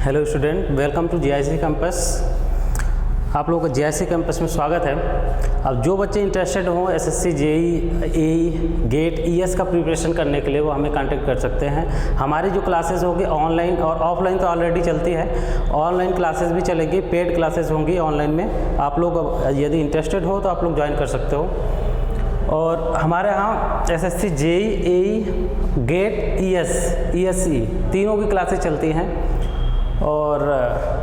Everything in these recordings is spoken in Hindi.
Hello student, welcome to GIC campus. आप लोगों का जीआईसी कैंपस में स्वागत है। अब जो बच्चे इंटरेस्टेड हों एसएससी, जेई, एई, गेट, ईएस का प्रिपरेशन करने के लिए वो हमें कांटेक्ट कर सकते हैं। हमारी जो क्लासेस होगी ऑनलाइन और ऑफलाइन तो ऑलरेडी चलती है, ऑनलाइन क्लासेस भी चलेगी, पेड क्लासेस होंगी ऑनलाइन में। आप लोग यदि इंटरेस्टेड हो तो आप लोग ज्वाइन कर सकते हो। और हमारे यहाँ एसएससी, जेई, एई, गेट, ईएसई तीनों की क्लासेस चलती हैं। और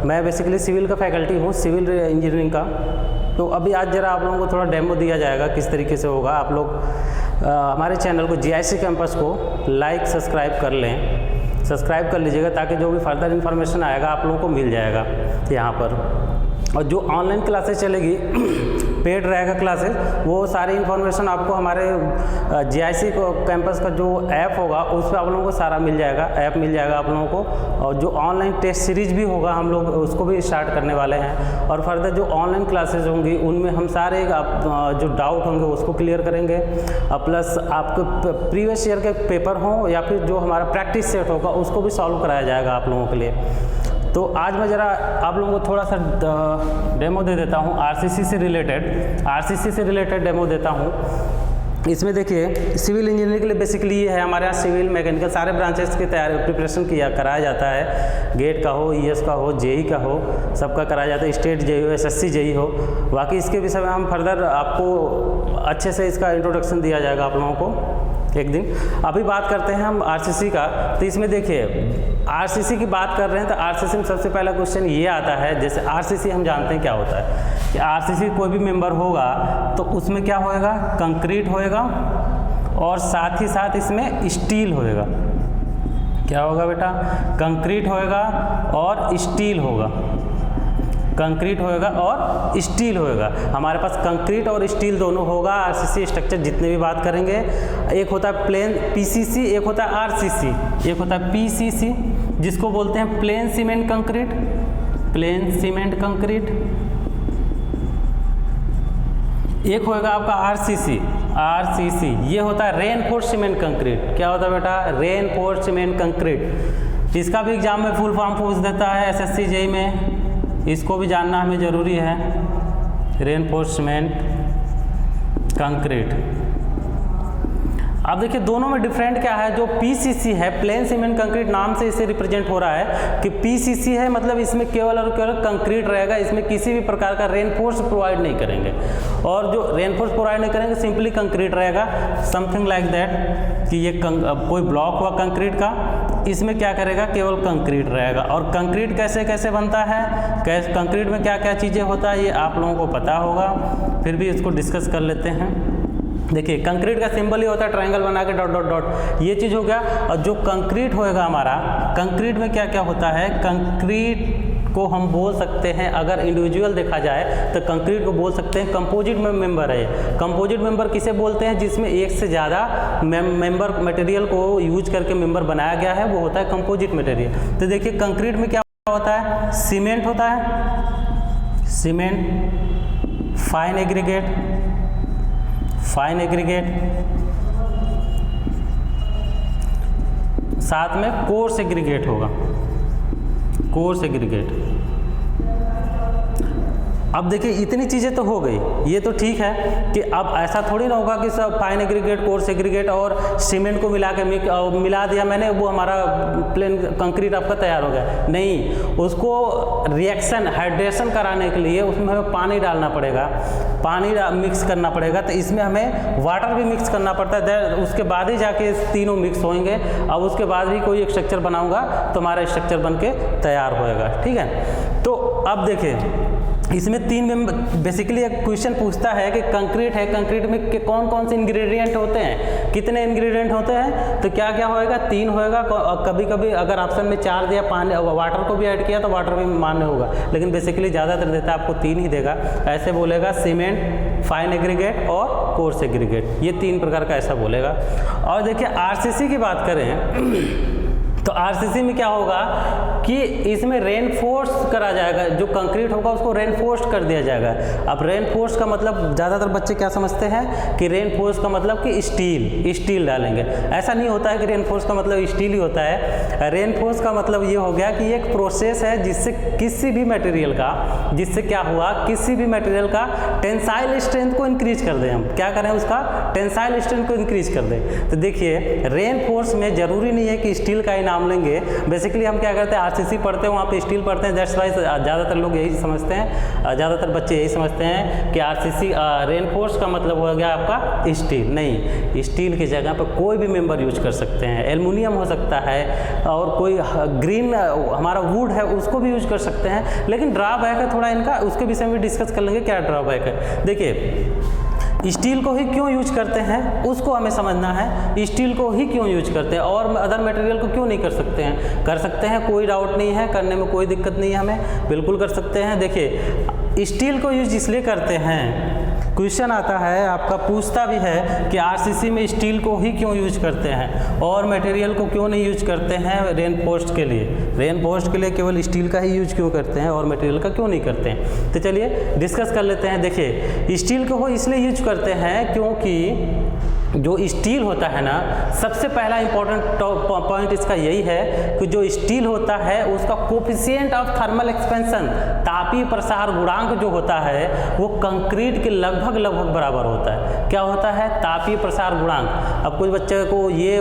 मैं बेसिकली सिविल का फैकल्टी हूँ, सिविल इंजीनियरिंग का। तो अभी आज ज़रा आप लोगों को थोड़ा डेमो दिया जाएगा किस तरीके से होगा। आप लोग हमारे चैनल को जीआईसी कैंपस को लाइक सब्सक्राइब कर लें, सब्सक्राइब कर लीजिएगा ताकि जो भी फर्दर इन्फॉर्मेशन आएगा आप लोगों को मिल जाएगा यहाँ पर। और जो ऑनलाइन क्लासेस चलेगी पेड रहेगा क्लासेस, वो सारी इन्फॉर्मेशन आपको हमारे जीआईसी कैंपस का जो ऐप होगा उस पर आप लोगों को सारा मिल जाएगा, ऐप मिल जाएगा आप लोगों को। और जो ऑनलाइन टेस्ट सीरीज भी होगा हम लोग उसको भी स्टार्ट करने वाले हैं। और फर्दर जो ऑनलाइन क्लासेस होंगी उनमें हम सारे जो डाउट होंगे उसको क्लियर करेंगे। प्लस आपके प्रीवियस ईयर के पेपर हों या फिर जो हमारा प्रैक्टिस सेट होगा उसको भी सॉल्व कराया जाएगा आप लोगों के लिए। तो आज मैं ज़रा आप लोगों को थोड़ा सा डेमो दे देता हूँ आरसीसी से रिलेटेड डेमो देता हूँ। इसमें देखिए सिविल इंजीनियरिंग के लिए बेसिकली ये है, हमारे यहाँ सिविल, मैकेनिकल सारे ब्रांचेस की तैयारी प्रिपरेशन कराया जाता है। गेट का हो, ईएस का हो, जेई का हो, सबका कराया जाता है। स्टेट जेई हो, एसएससी जेई हो। बाकी इसके विषय में हम फर्दर आपको अच्छे से इसका इंट्रोडक्शन दिया जाएगा आप लोगों को एक दिन। अभी बात करते हैं हम आरसीसी का। तो इसमें देखिए आरसीसी की बात कर रहे हैं तो आरसीसी में सबसे पहला क्वेश्चन ये आता है, जैसे आरसीसी हम जानते हैं क्या होता है कि आरसीसी कोई भी मेंबर होगा तो उसमें क्या होएगा, कंक्रीट होएगा और साथ ही साथ इसमें स्टील होएगा। क्या होगा बेटा, कंक्रीट होएगा और स्टील होगा, कंक्रीट होएगा और स्टील होएगा। हमारे पास कंक्रीट और स्टील दोनों होगा। आरसीसी स्ट्रक्चर जितने भी बात करेंगे, एक होता है प्लेन पीसीसी, एक होता है आरसीसी, एक होता है पीसीसी जिसको बोलते हैं plane cement concrete, plane cement concrete. एक होएगा आपका आरसीसी, ये होता है रेनफोर्स सीमेंट कंक्रीट। क्या होता है बेटा, रेनफोर्स सीमेंट कंक्रीट। इसका भी एग्जाम में फुल फॉर्म पूछ देता है एसएससी जेई में, इसको भी जानना हमें ज़रूरी है। Reinforcement concrete. अब देखिए दोनों में डिफरेंट क्या है। जो पीसीसी है, प्लेन सीमेंट कंक्रीट, नाम से इसे रिप्रेजेंट हो रहा है कि पीसीसी है, मतलब इसमें केवल और केवल कंक्रीट रहेगा, इसमें किसी भी प्रकार का रेनफोर्स प्रोवाइड नहीं करेंगे। और जो रेनफोर्स प्रोवाइड नहीं करेंगे सिंपली कंक्रीट रहेगा, समथिंग लाइक दैट कि ये कोई ब्लॉक हुआ कंक्रीट का, इसमें क्या करेगा, केवल कंक्रीट रहेगा। और कंक्रीट कैसे कैसे बनता है, कंक्रीट में क्या क्या चीज़ें होता है ये आप लोगों को पता होगा, फिर भी इसको डिस्कस कर लेते हैं। देखिए कंक्रीट का सिंबल ही होता है ट्रायंगल बना के डॉट डॉट डॉट, ये चीज़ हो गया। और जो कंक्रीट होएगा हमारा, कंक्रीट में क्या क्या होता है, कंक्रीट को हम बोल सकते हैं, अगर इंडिविजुअल देखा जाए तो कंक्रीट को बोल सकते हैं कंपोजिट में मेंबर है। कंपोजिट मेंबर किसे बोलते हैं, जिसमें एक से ज़्यादा मेंबर मटेरियल को यूज करके मेंबर बनाया गया है, वो होता है कंपोजिट मटेरियल। तो देखिए कंक्रीट में क्या होता है, सीमेंट होता है, सीमेंट, फाइन एग्रीगेट, साथ में कोर्स एग्रीगेट होगा, कोर्स एग्रीगेट। अब देखिए इतनी चीज़ें तो हो गई, ये तो ठीक है कि अब ऐसा थोड़ी ना होगा कि सब फाइन एग्रीगेट, कोर्स एग्रीगेट और सीमेंट को मिला दिया मैंने, वो हमारा प्लेन कंक्रीट आपका तैयार हो गया। नहीं, उसको रिएक्शन, हाइड्रेशन कराने के लिए उसमें हमें पानी डालना पड़ेगा, पानी मिक्स करना पड़ेगा। तो इसमें हमें वाटर भी मिक्स करना पड़ता है, उसके बाद ही जाके तीनों मिक्स होंगे। अब उसके बाद भी कोई एक स्ट्रक्चर बनाऊंगा तो हमारा स्ट्रक्चर बन के तैयार होएगा। ठीक है, तो अब देखिए इसमें तीन में बेसिकली एक क्वेश्चन पूछता है कि कंक्रीट है, कंक्रीट में कौन कौन से इंग्रेडिएंट होते हैं, कितने इंग्रेडिएंट होते हैं, तो क्या क्या होएगा, 3 होएगा। कभी कभी अगर ऑप्शन में 4 दिया, पानी वाटर को भी ऐड किया तो वाटर भी मान्य होगा, लेकिन बेसिकली ज़्यादातर देता है आपको 3 ही देगा। ऐसे बोलेगा सीमेंट, फाइन एग्रीगेट और कोर्स एग्रीगेट, ये 3 प्रकार का ऐसा बोलेगा। और देखिए आरसीसी की बात करें तो आरसीसी में क्या होगा कि इसमें रेनफोर्स करा जाएगा, जो कंक्रीट होगा उसको रेनफोर्स कर दिया जाएगा। अब रेनफोर्स का मतलब ज़्यादातर बच्चे क्या समझते हैं कि रेनफोर्स का मतलब कि स्टील डालेंगे। ऐसा नहीं होता है कि रेनफोर्स का मतलब स्टील ही होता है। रेनफोर्स का मतलब ये हो गया कि एक प्रोसेस है जिससे किसी भी मटेरियल का, जिससे क्या हुआ, किसी भी मटेरियल का टेंसाइल स्ट्रेंथ को इंक्रीज कर दें। हम क्या करें, उसका टेंसाइल स्ट्रेंथ को इंक्रीज कर दें। तो देखिए रेनफोर्स में ज़रूरी नहीं है कि स्टील का ही नाम लेंगे। बेसिकली हम क्या करते हैं, आरसीसी पढ़ते हैं, वहाँ पे स्टील पढ़ते हैं। दैट्स वाई ज़्यादातर लोग यही समझते हैं, ज़्यादातर बच्चे यही समझते हैं कि आरसीसी रेनफोर्स का मतलब हो गया आपका स्टील। नहीं, स्टील की जगह पर कोई भी मेंबर यूज कर सकते हैं। एल्युमिनियम हो सकता है और कोई ग्रीन हमारा वुड है उसको भी यूज कर सकते हैं। लेकिन ड्रॉबैक है थोड़ा इनका, उसके विषय में डिस्कस कर लेंगे क्या ड्रॉबैक है। देखिए स्टील को ही क्यों यूज करते हैं उसको हमें समझना है। स्टील को ही क्यों यूज करते हैं और अदर मटेरियल को क्यों नहीं कर सकते हैं? कर सकते हैं, कोई डाउट नहीं है, करने में कोई दिक्कत नहीं है, हमें बिल्कुल कर सकते हैं। देखिए स्टील को यूज इसलिए करते हैं, क्वेश्चन आता है आपका, पूछता भी है कि आरसीसी में स्टील को ही क्यों यूज करते हैं और मटेरियल को क्यों नहीं यूज करते हैं रेनफोर्स के लिए। रेनफोर्स के लिए केवल स्टील का ही यूज क्यों करते हैं और मटेरियल का क्यों नहीं करते हैं? तो चलिए डिस्कस कर लेते हैं। देखिए स्टील को इसलिए यूज करते हैं क्योंकि जो स्टील होता है ना, सबसे पहला इंपॉर्टेंट पॉइंट इसका यही है कि जो स्टील होता है उसका कोफिशिएंट ऑफ थर्मल एक्सपेंशन, तापीय प्रसार गुणांक जो होता है वो कंक्रीट के लगभग बराबर होता है। क्या होता है? तापीय प्रसार गुणांक। अब कुछ बच्चे को ये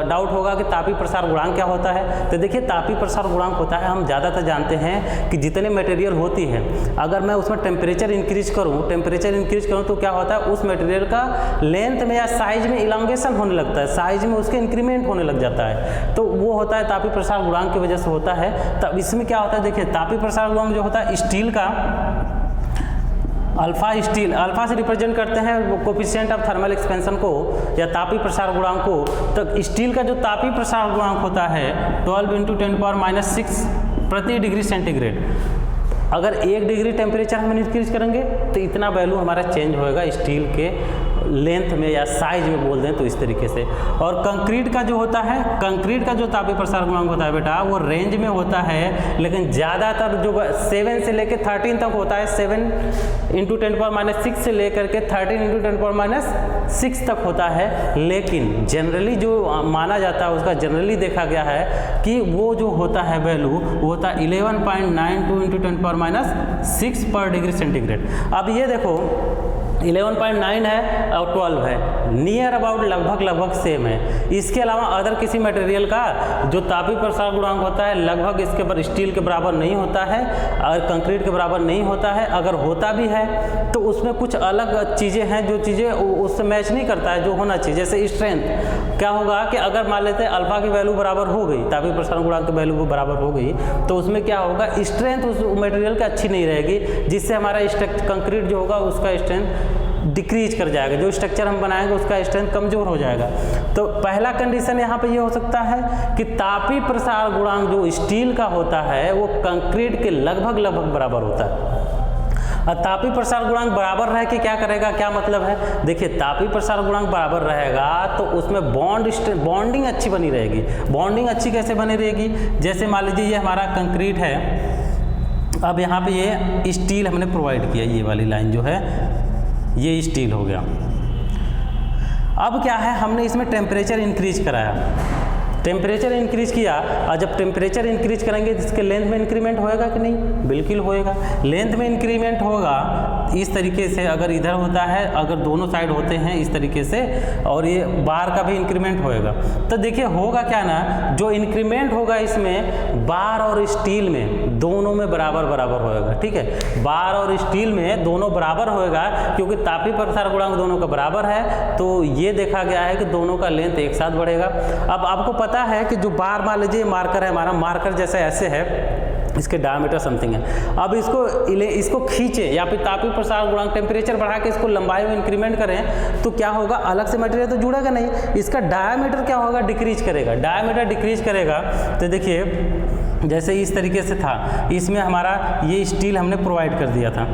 डाउट होगा कि तापीय प्रसार गुणांक क्या होता है। तो देखिए तापीय प्रसार गुणांक होता है, हम ज़्यादातर जानते हैं कि जितने मटेरियल होती है अगर मैं उसमें टेम्परेचर इंक्रीज करूँ तो क्या होता है, उस मटेरियल का लेंथ में या साइज में इलांगेशन होने लगता है, साइज में उसके इंक्रीमेंट होने लग जाता है। तो वो होता है तापीय प्रसार गुणांक की वजह से होता है। तब इसमें क्या होता है, देखिए तापीय प्रसार गुणांक जो होता है स्टील का अल्फा से रिप्रेजेंट करते हैं कोफिशिएंट ऑफ थर्मल एक्सपेंशन को या तापीय प्रसार गुणांक को। तो स्टील का जो तापीय प्रसार गुणांक होता है 12 × 10⁻⁶ प्रति डिग्री सेंटीग्रेड। अगर 1 डिग्री टेम्परेचर हम इंक्रीज करेंगे तो इतना वैल्यू हमारा चेंज होएगा स्टील के लेंथ में या साइज में बोल दें तो इस तरीके से। और कंक्रीट का जो होता है, कंक्रीट का जो तापीय प्रसार गुणांक होता है बेटा वो रेंज में होता है, लेकिन ज़्यादातर जो 7 से लेकर 13 तक होता है, 7 × 10⁻⁶ से लेकर के 13 × 10⁻⁶ तक होता है। लेकिन जनरली जो माना जाता है उसका जनरली देखा गया है कि वो जो होता है वैल्यू वो होता है 11.92 × 10⁻⁶ पर डिग्री सेंटीग्रेड। अब ये देखो 11.9 है और 12 है, नियर अबाउट लगभग सेम है। इसके अलावा अदर किसी मटेरियल का जो तापीय प्रसार गुणांक होता है लगभग इसके पर स्टील के बराबर नहीं होता है और कंक्रीट के बराबर नहीं होता है। अगर होता भी है तो उसमें कुछ अलग चीज़ें हैं जो चीज़ें उससे मैच नहीं करता है जो होना चाहिए। जैसे स्ट्रेंथ क्या होगा कि अगर मान लेते हैं अल्फा की वैल्यू बराबर हो गई, तापीय प्रसार गुणांक की वैल्यू बराबर हो गई, तो उसमें क्या होगा, स्ट्रेंथ उस मटेरियल की अच्छी नहीं रहेगी, जिससे हमारा कंक्रीट जो होगा उसका स्ट्रेंथ डिक्रीज कर जाएगा। जो स्ट्रक्चर हम बनाएंगे उसका स्ट्रेंथ कमज़ोर हो जाएगा। तो पहला कंडीशन यहाँ पे ये हो सकता है कि तापीय प्रसार गुणांक जो स्टील का होता है वो कंक्रीट के लगभग बराबर होता है। और तापीय प्रसार गुणांक बराबर रह के क्या करेगा, क्या मतलब है, देखिए तापीय प्रसार गुणांक बराबर रहेगा तो उसमें बॉन्डिंग अच्छी बनी रहेगी। बॉन्डिंग अच्छी कैसे बनी रहेगी, जैसे मान लीजिए ये हमारा कंक्रीट है, अब यहाँ पे ये स्टील हमने प्रोवाइड किया, ये वाली लाइन जो है ये स्टील हो गया। अब क्या है, हमने इसमें टेम्परेचर इंक्रीज कराया, टेम्परेचर इंक्रीज किया और जब टेम्परेचर इंक्रीज करेंगे तो इसके लेंथ में इंक्रीमेंट होएगा कि नहीं, बिल्कुल होएगा। लेंथ में इंक्रीमेंट होगा इस तरीके से, अगर इधर होता है, अगर दोनों साइड होते हैं इस तरीके से, और ये बार का भी इंक्रीमेंट होएगा। तो देखिए होगा क्या ना, जो इंक्रीमेंट होगा इसमें बार और स्टील में दोनों में बराबर होएगा। ठीक है, बार और स्टील में दोनों बराबर होएगा क्योंकि तापीय प्रसार गुणांक दोनों का बराबर है। तो ये देखा गया है कि दोनों का लेंथ एक साथ बढ़ेगा। अब आपको पता है कि जो बार मान लीजिए मार्कर है, हमारा मार्कर जैसे ऐसे है, इसके डायमीटर समथिंग है। अब इसको खींचे या फिर तापीय प्रसार गुणांक टेम्परेचर बढ़ा के इसको लंबाई में इंक्रीमेंट करें तो क्या होगा, अलग से मटेरियल तो जुड़ेगा नहीं, इसका डायमीटर क्या होगा, डिक्रीज करेगा। डायमीटर डिक्रीज करेगा तो देखिए जैसे इस तरीके से था, इसमें हमारा ये स्टील हमने प्रोवाइड कर दिया था,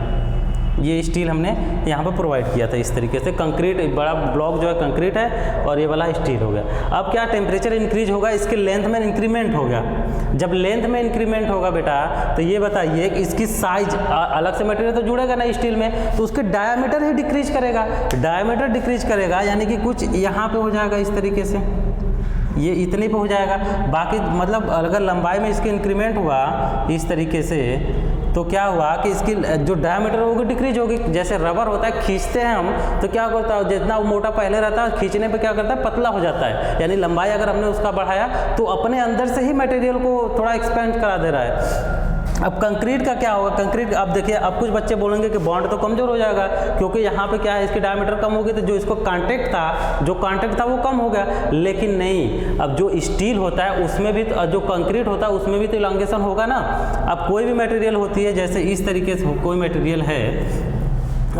ये स्टील हमने यहाँ पर प्रोवाइड किया था इस तरीके से। कंक्रीट बड़ा ब्लॉक जो है कंक्रीट है और ये वाला स्टील हो गया। अब क्या टेम्परेचर इंक्रीज होगा, इसके लेंथ में इंक्रीमेंट हो गया। जब लेंथ में इंक्रीमेंट होगा बेटा तो ये बताइए कि इसकी साइज अलग से मटेरियल तो जुड़ेगा ना स्टील में, तो उसके डायामीटर ही डिक्रीज करेगा। डायामीटर डिक्रीज करेगा यानी कि कुछ यहाँ पे हो जाएगा इस तरीके से, ये इतने पे हो जाएगा। बाकी मतलब अगर लंबाई में इसकी इंक्रीमेंट हुआ इस तरीके से तो क्या हुआ कि इसकी जो डायमीटर होगी डिक्रीज होगी। जैसे रबर होता है, खींचते हैं हम तो क्या होता है, जितना मोटा पहले रहता है खींचने पे क्या करता है, पतला हो जाता है। यानी लंबाई अगर हमने उसका बढ़ाया तो अपने अंदर से ही मटेरियल को थोड़ा एक्सपेंड करा दे रहा है। अब कंक्रीट का क्या होगा, कंक्रीट अब देखिए, अब कुछ बच्चे बोलेंगे कि बॉन्ड तो कमजोर हो जाएगा क्योंकि यहाँ पे क्या है, इसकी डायमीटर कम होगी तो जो इसको कांटेक्ट था वो कम हो गया। लेकिन नहीं, अब जो स्टील होता है उसमें भी जो कंक्रीट होता है उसमें भी तो इलांगेशन होगा ना। अब कोई भी मटेरियल होती है, जैसे इस तरीके से कोई मटेरियल है,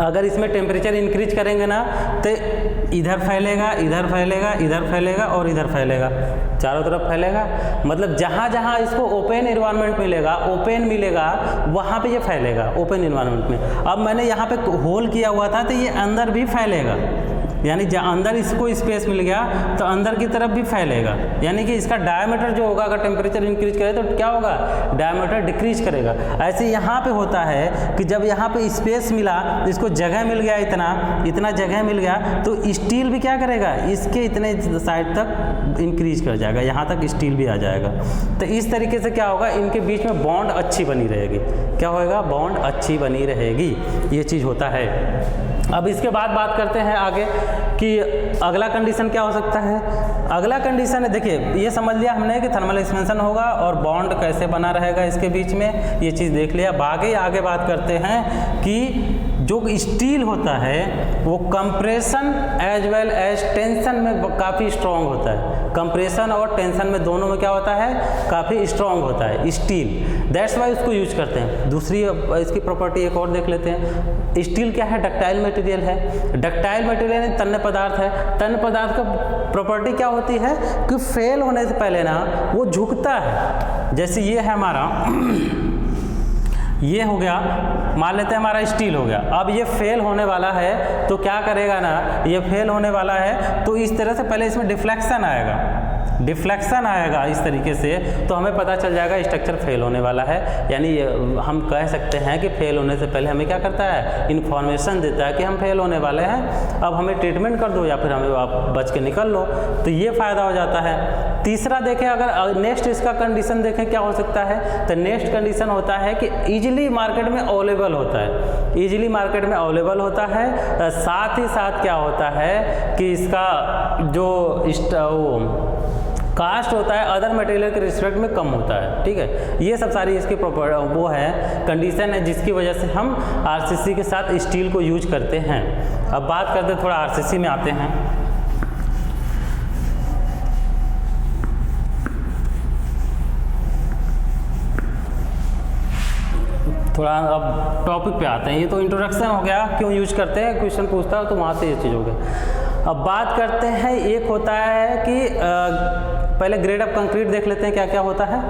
अगर इसमें टेम्परेचर इंक्रीज करेंगे ना तो इधर फैलेगा, इधर फैलेगा, इधर फैलेगा और इधर फैलेगा, चारों तरफ फैलेगा। मतलब जहाँ जहाँ इसको ओपन इन्वायरमेंट मिलेगा, ओपन मिलेगा, वहाँ पे ये फैलेगा ओपन इन्वायरमेंट में। अब मैंने यहाँ पे होल किया हुआ था तो ये अंदर भी फैलेगा, यानी जहाँ अंदर इसको स्पेस मिल गया तो अंदर की तरफ भी फैलेगा। यानी कि इसका डायमीटर जो होगा, अगर टेम्परेचर इंक्रीज करे तो क्या होगा, डायमीटर डिक्रीज करेगा। ऐसे यहाँ पे होता है कि जब यहाँ पे स्पेस मिला, इसको जगह मिल गया, इतना जगह मिल गया तो स्टील भी क्या करेगा, इसके इतने साइड तक इंक्रीज कर जाएगा, यहाँ तक स्टील भी आ जाएगा। तो इस तरीके से क्या होगा, इनके बीच में बॉन्ड अच्छी बनी रहेगी। क्या होएगा, बॉन्ड अच्छी बनी रहेगी, ये चीज़ होता है। अब इसके बाद बात करते हैं आगे कि अगला कंडीशन क्या हो सकता है। अगला कंडीशन है, देखिए ये समझ लिया हमने कि थर्मल एक्सपेंशन होगा और बॉन्ड कैसे बना रहेगा इसके बीच में, ये चीज़ देख लिया। आगे बात करते हैं कि जो स्टील होता है वो compression as well as tension में काफ़ी स्ट्रॉन्ग होता है। कंप्रेशन और टेंशन में दोनों में क्या होता है, काफ़ी स्ट्रॉन्ग होता है स्टील, दैट्स वाई उसको यूज करते हैं। दूसरी इसकी प्रॉपर्टी एक और देख लेते हैं। स्टील क्या है, डक्टाइल मटेरियल है। डक्टाइल मटेरियल तन्य पदार्थ है। तन्य पदार्थ का प्रॉपर्टी क्या होती है कि फेल होने से पहले ना वो झुकता है। जैसे ये है हमारा, ये हो गया, मान लेते हैं हमारा स्टील हो गया। अब ये फेल होने वाला है तो क्या करेगा ना, ये फेल होने वाला है तो इस तरह से पहले इसमें डिफ्लेक्शन आएगा इस तरीके से, तो हमें पता चल जाएगा स्ट्रक्चर फेल होने वाला है। यानी हम कह सकते हैं कि फेल होने से पहले हमें क्या करता है, इन्फॉर्मेशन देता है कि हम फेल होने वाले हैं, अब हमें ट्रीटमेंट कर दो या फिर हमें आप बच के निकल लो, तो ये फ़ायदा हो जाता है। तीसरा देखें, अगर नेक्स्ट इसका कंडीशन देखें क्या हो सकता है, तो नेक्स्ट कंडीशन होता है कि ईजिली मार्केट में अवेलेबल होता है। ईजिली मार्केट में अवेलेबल होता है, साथ ही साथ क्या होता है कि इसका जो कास्ट होता है अदर मटेरियल के रिस्पेक्ट में कम होता है। ठीक है, ये सब सारी इसकी वो है कंडीशन है जिसकी वजह से हम आरसीसी के साथ स्टील को यूज करते हैं। अब बात करते हैं, थोड़ा आरसीसी में आते हैं। थोड़ा अब टॉपिक पे आते हैं। ये तो इंट्रोडक्शन हो गया, क्यों यूज करते हैं, क्वेश्चन पूछता है तो वहाँ से ये चीज़ हो गया। अब बात करते हैं, एक होता है कि पहले ग्रेड ऑफ कंक्रीट देख लेते हैं क्या क्या होता है,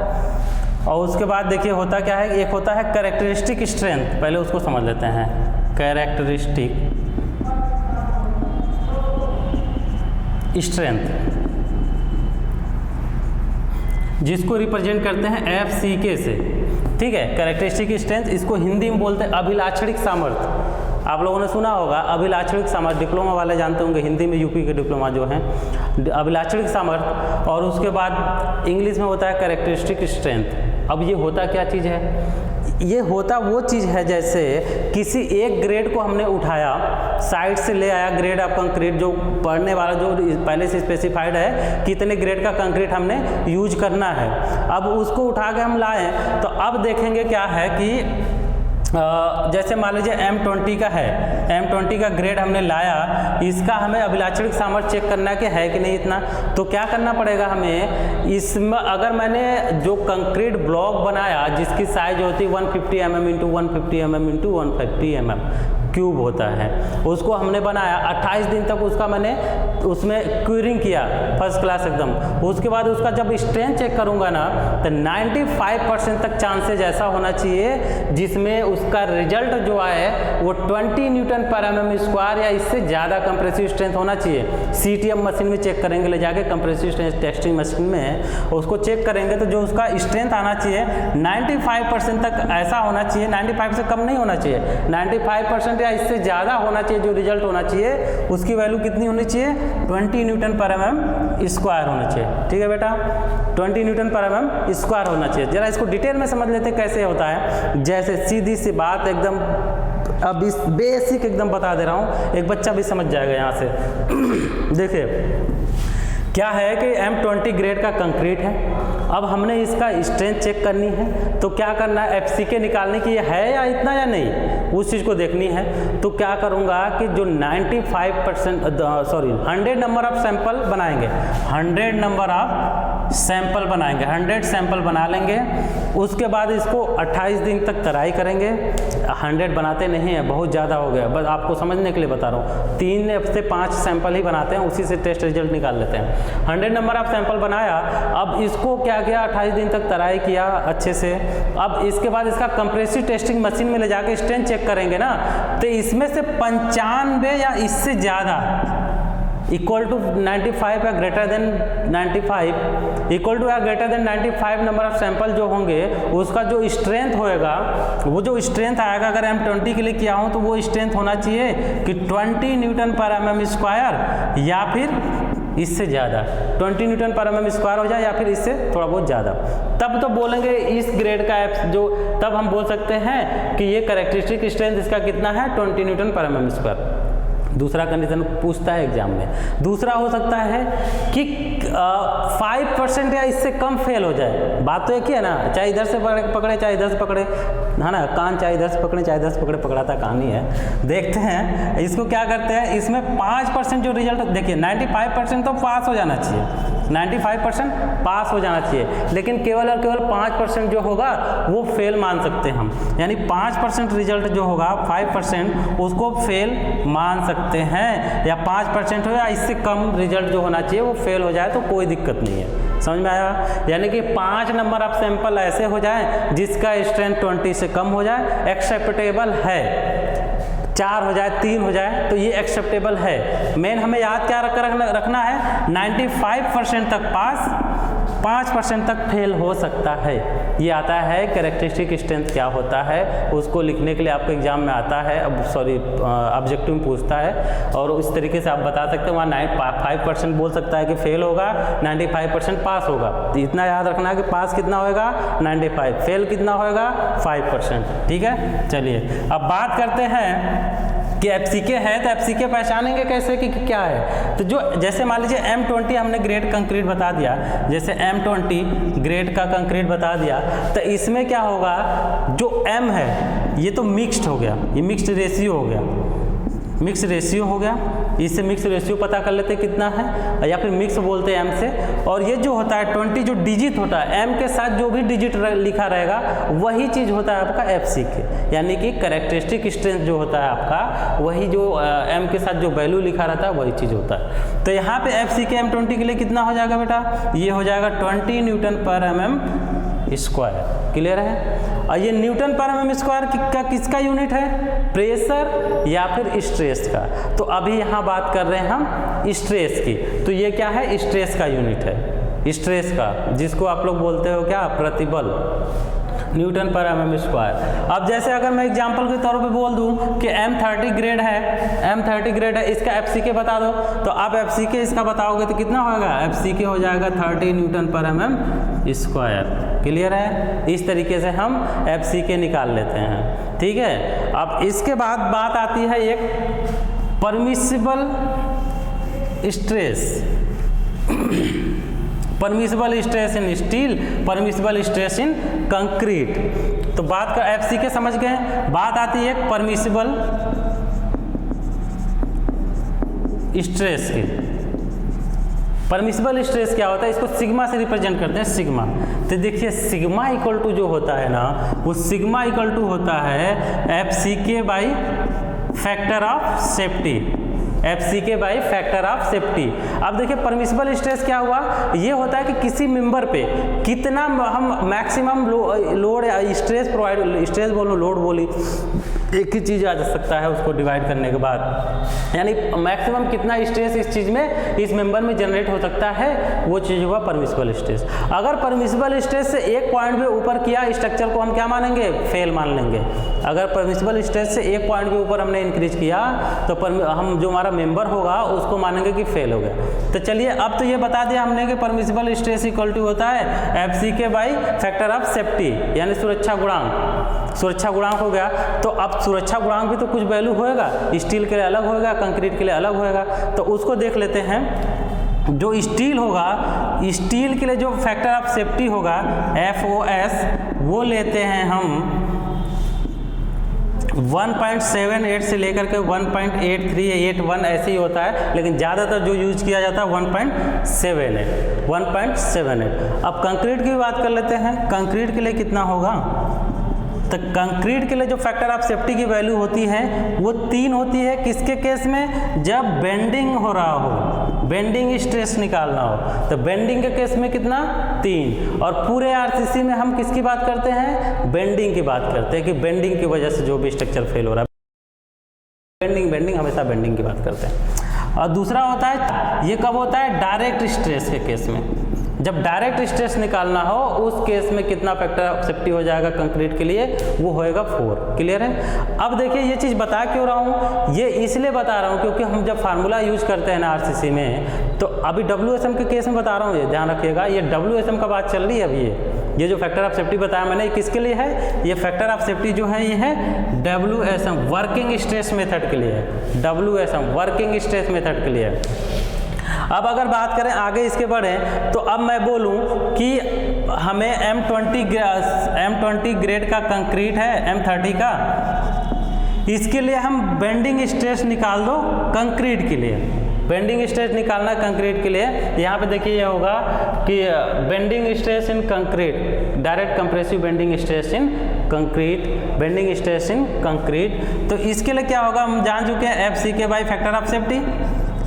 और उसके बाद देखिए होता क्या है, एक होता है कैरेक्टरिस्टिक स्ट्रेंथ, पहले उसको समझ लेते हैं। कैरेक्टरिस्टिक स्ट्रेंथ जिसको रिप्रेजेंट करते हैं FCK से। ठीक है, कैरेक्टरिस्टिक स्ट्रेंथ, इसको हिंदी में बोलते हैं अभिलाक्षणिक सामर्थ्य। आप लोगों ने सुना होगा अभिलाक्षणिक सामर्थ्य, डिप्लोमा वाले जानते होंगे, हिंदी में यूपी के डिप्लोमा जो हैं, अभिलाक्षणिक सामर्थ्य। और उसके बाद इंग्लिश में होता है कैरेक्टरिस्टिक स्ट्रेंथ। अब ये होता क्या चीज़ है, ये होता वो चीज़ है जैसे किसी एक ग्रेड को हमने उठाया, साइड से ले आया ग्रेड ऑफ कंक्रीट, जो पढ़ने वाला जो पहले से स्पेसिफाइड है कितने ग्रेड का कंक्रीट हमने यूज करना है। अब उसको उठा के हम लाएँ तो अब देखेंगे क्या है कि जैसे मान लीजिए M20 का है, M20 का ग्रेड हमने लाया, इसका हमें अभिलाक्षणिक सामर्थ्य चेक करना है कि नहीं इतना, तो क्या करना पड़ेगा हमें, इसमें अगर मैंने जो कंक्रीट ब्लॉक बनाया जिसकी साइज होती है 150 mm × 150 mm × 150 mm, क्यूब होता है, उसको हमने बनाया 28 दिन तक उसका मैंने उसमें क्यूरिंग किया फर्स्ट क्लास एकदम। उसके बाद उसका जब स्ट्रेंथ चेक करूंगा ना तो 95% तक चांसेज ऐसा होना चाहिए जिसमें उसका रिजल्ट जो आए वो 20 न्यूटन पर एमएम स्क्वायर या इससे ज़्यादा कंप्रेसिव स्ट्रेंथ होना चाहिए। CTM मशीन में चेक करेंगे, ले जाके कंप्रेसिव स्ट्रेंथ टेस्टिंग मशीन में उसको चेक करेंगे तो जो उसका स्ट्रेंथ आना चाहिए 95% तक ऐसा होना चाहिए, 95 से कम नहीं होना चाहिए, 95% या इससे ज़्यादा होना चाहिए। जो रिजल्ट होना चाहिए उसकी वैल्यू कितनी होनी चाहिए, 20 न्यूटन पर एमएम स्क्वायर होना चाहिए। ठीक है बेटा, 20 न्यूटन पर एमएम स्क्वायर होना चाहिए। जरा इसको डिटेल में समझ लेते कैसे होता है। जैसे सीधी सी बात एकदम अब इस बेसिक एकदम बता दे रहा हूँ, एक बच्चा भी समझ जाएगा यहाँ से। देखिए क्या है कि M20 ग्रेड का कंक्रीट है। अब हमने इसका स्ट्रेंथ चेक करनी है तो क्या करना है, FCK निकालने की है या इतना या नहीं, उस चीज़ को देखनी है। तो क्या करूँगा कि जो 100 नंबर ऑफ सैंपल बनाएंगे, 100 नंबर ऑफ सैंपल बनाएंगे, 100 सैंपल बना लेंगे। उसके बाद इसको 28 दिन तक तराई करेंगे। 100 बनाते नहीं हैं, बहुत ज़्यादा हो गया, बस आपको समझने के लिए बता रहा हूँ। 3 से 5 सैंपल ही बनाते हैं, उसी से टेस्ट रिजल्ट निकाल लेते हैं। 100 नंबर ऑफ सैंपल बनाया, अब इसको क्या किया, 28 दिन तक तराई किया अच्छे से। अब इसके बाद इसका कंप्रेसिव टेस्टिंग मशीन में ले जाकर स्ट्रेंथ चेक करेंगे ना, तो इसमें से 95 या इससे ज़्यादा इक्वल टू 95 या ग्रेटर देन 95, इक्वल टू या greater than 95 number of sample जो होंगे उसका जो स्ट्रेंथ होएगा, वो जो स्ट्रेंथ आएगा, अगर M20 के लिए किया हूँ तो वो स्ट्रेंथ होना चाहिए कि 20 न्यूटन पर एमएम स्क्वायर या फिर इससे ज़्यादा, 20 न्यूटन पर एमएम स्क्वायर हो जाए या फिर इससे थोड़ा बहुत ज़्यादा। तब तो बोलेंगे इस ग्रेड का जो, तब हम बोल सकते हैं कि ये कैरेक्टरिस्टिक स्ट्रेंथ इसका कितना है, 20 न्यूटन पर एमएम स्क्वायर। दूसरा कंडीशन पूछता है एग्जाम में। दूसरा हो सकता है कि 5% या इससे कम फेल हो जाए। बात तो एक ही है ना, चाहे इधर से पकड़े चाहे इधर से पकड़े, है ना, कान चाहे इधर से पकड़े चाहे इधर से पकड़े, पकड़ाता कहानी है। देखते हैं इसको क्या करते हैं। इसमें 5% जो रिजल्ट, देखिए 95% तो पास हो जाना चाहिए, 95% पास हो जाना चाहिए, लेकिन केवल और केवल 5% जो होगा वो फेल मान सकते हैं हम। यानी 5% रिजल्ट जो होगा, 5% उसको फेल मान सकते हैं, या 5% हो या इससे कम रिजल्ट जो होना चाहिए वो फेल हो जाए तो कोई दिक्कत नहीं है। समझ में आया? यानी कि 5 नंबर ऑफ सैंपल ऐसे हो जाए जिसका स्ट्रेंथ 20 से कम हो जाए, एक्सेप्टेबल है। 4 हो जाए, 3 हो जाए तो ये एक्सेप्टेबल है। मेन हमें याद क्या रखना है, 95% तक पास, 5% तक फेल हो सकता है। ये आता है कैरेक्टरिस्टिक स्ट्रेंथ क्या होता है, उसको लिखने के लिए आपको एग्जाम में आता है, अब सॉरी ऑब्जेक्टिव में पूछता है, और उस तरीके से आप बता सकते हैं। वहाँ 5% बोल सकता है कि फेल होगा, 95% पास होगा। तो इतना याद रखना है कि पास कितना होएगा 95, फेल कितना होएगा 5%। ठीक है, चलिए अब बात करते हैं कि FCK है तो FCK पहचानेंगे कैसे कि क्या है। तो जो जैसे मान लीजिए M20 हमने ग्रेड कंक्रीट बता दिया, जैसे M20 ग्रेड का कंक्रीट बता दिया, तो इसमें क्या होगा, जो M है ये तो मिक्स्ड हो गया, ये मिक्स्ड रेशियो हो गया, मिक्स रेशियो हो गया। इससे मिक्स रेशियो पता कर लेते कितना है, या फिर मिक्स बोलते हैं M से। और ये जो होता है 20 जो डिजिट होता है, M के साथ जो भी डिजिट लिखा रहेगा वही चीज़ होता है आपका FCK, यानी कि कैरेक्टरिस्टिक स्ट्रेंथ जो होता है आपका, वही जो M के साथ जो वैल्यू लिखा रहता है वही चीज़ होता है। तो यहाँ पे FCK M20 के लिए कितना हो जाएगा बेटा, ये हो जाएगा 20 न्यूटन पर एमएम स्क्वायर। क्लियर है? और ये न्यूटन पर एमएम स्क्वायर का किसका यूनिट है, प्रेशर या फिर स्ट्रेस का। तो अभी यहाँ बात कर रहे हैं हम स्ट्रेस की, तो ये क्या है, स्ट्रेस का यूनिट है, स्ट्रेस का, जिसको आप लोग बोलते हो क्या, प्रतिबल, न्यूटन पर एमएम स्क्वायर। अब जैसे अगर मैं एग्जांपल के तौर पे बोल दूं कि M30 ग्रेड है, M30 ग्रेड है, इसका FCK बता दो, तो आप FCK इसका बताओगे तो कितना होगा, FCK हो जाएगा 30 न्यूटन पर एमएम स्क्वायर। क्लियर है? इस तरीके से हम FCK निकाल लेते हैं। ठीक है, अब इसके बाद बात आती है एक permissible stress, permissible stress in steel, permissible stress in concrete. तो बात कर FCK समझ गए, बात आती है एक परमिसिबल स्ट्रेस की। परमिसिबल स्ट्रेस क्या होता है, इसको सिग्मा से रिप्रेजेंट करते हैं, सिग्मा। तो देखिए सिग्मा इक्वल टू जो होता है ना, वो सिग्मा इक्वल टू होता है FCK by factor of safety, FCK by factor of safety. अब देखिए परमिसिबल स्ट्रेस क्या हुआ, ये होता है कि किसी मेंबर पे कितना हम maximum load stress provide, stress बोलो लोड बोली एक ही चीज़ आ जा सकता है उसको डिवाइड करने के बाद, यानी मैक्सिमम कितना स्ट्रेस इस चीज़ में इस मेंबर में जनरेट हो सकता है, वो चीज़ हुआ परमिसिबल स्ट्रेस। अगर परमिसिबल स्ट्रेस से एक पॉइंट पे ऊपर किया स्ट्रक्चर को हम क्या मानेंगे, फेल मान लेंगे। अगर परमिसिबल स्ट्रेस से एक पॉइंट पे ऊपर हमने इंक्रीज किया तो हम जो हमारा मेंबर होगा उसको मानेंगे कि फेल हो गया। तो चलिए अब तो ये बता दिया हमने कि परमिसिबल स्ट्रेस इक्वल टू होता है FCK by factor of safety, यानी सुरक्षा गुणांक। सुरक्षा गुणांक हो गया, तो अब सुरक्षा गुणांक भी तो कुछ वैल्यू होएगा, स्टील के लिए अलग होएगा, कंक्रीट के लिए अलग होएगा, तो उसको देख लेते हैं। जो स्टील होगा, स्टील के लिए जो फैक्टर ऑफ सेफ्टी होगा FOS, वो लेते हैं हम 1.78 से लेकर के 1.8381 ऐसे ही होता है, लेकिन ज़्यादातर जो यूज किया जाता है 1.78। अब कंक्रीट की बात कर लेते हैं, कंक्रीट के लिए कितना होगा, तो कंक्रीट के लिए जो फैक्टर ऑफ सेफ्टी की वैल्यू होती है वो 3 होती है। किसके केस में, जब बेंडिंग हो रहा हो, बेंडिंग स्ट्रेस निकालना हो, तो बेंडिंग के केस में कितना, 3। और पूरे RCC में हम किसकी बात करते हैं, बेंडिंग की बात करते हैं कि बेंडिंग की वजह से जो भी स्ट्रक्चर फेल हो रहा है, बेंडिंग हमेशा बेंडिंग की बात करते हैं। और दूसरा होता है, ये कब होता है, डायरेक्ट स्ट्रेस के केस में। जब डायरेक्ट स्ट्रेस निकालना हो उस केस में कितना फैक्टर ऑफ सेफ्टी हो जाएगा कंक्रीट के लिए, वो होएगा 4। क्लियर है। अब देखिए ये चीज़ बता क्यों रहा हूँ, ये इसलिए बता रहा हूँ क्योंकि हम जब फार्मूला यूज करते हैं ना RCC में, तो अभी WSM के केस में बता रहा हूँ, ये ध्यान रखिएगा, ये WSM का बात चल रही है अभी। ये जो फैक्टर ऑफ सेफ्टी बताया मैंने किसके लिए है, ये फैक्टर ऑफ सेफ्टी जो है ये है WSM वर्किंग स्ट्रेस मेथड के लिए है, WSM वर्किंग स्ट्रेस मेथड के लिए है। अब अगर बात करें आगे इसके बढ़ें, तो अब मैं बोलूं कि हमें M20 ग्रेड का कंक्रीट है, M30 का, इसके लिए हम बेंडिंग स्ट्रेस निकाल दो कंक्रीट के लिए। बेंडिंग स्ट्रेस निकालना कंक्रीट के लिए, यहाँ पे देखिए ये होगा कि bending stress in concrete, direct compressive bending stress in concrete, bending stress in concrete. तो इसके लिए क्या होगा, हम जान चुके हैं FCK by factor of safety,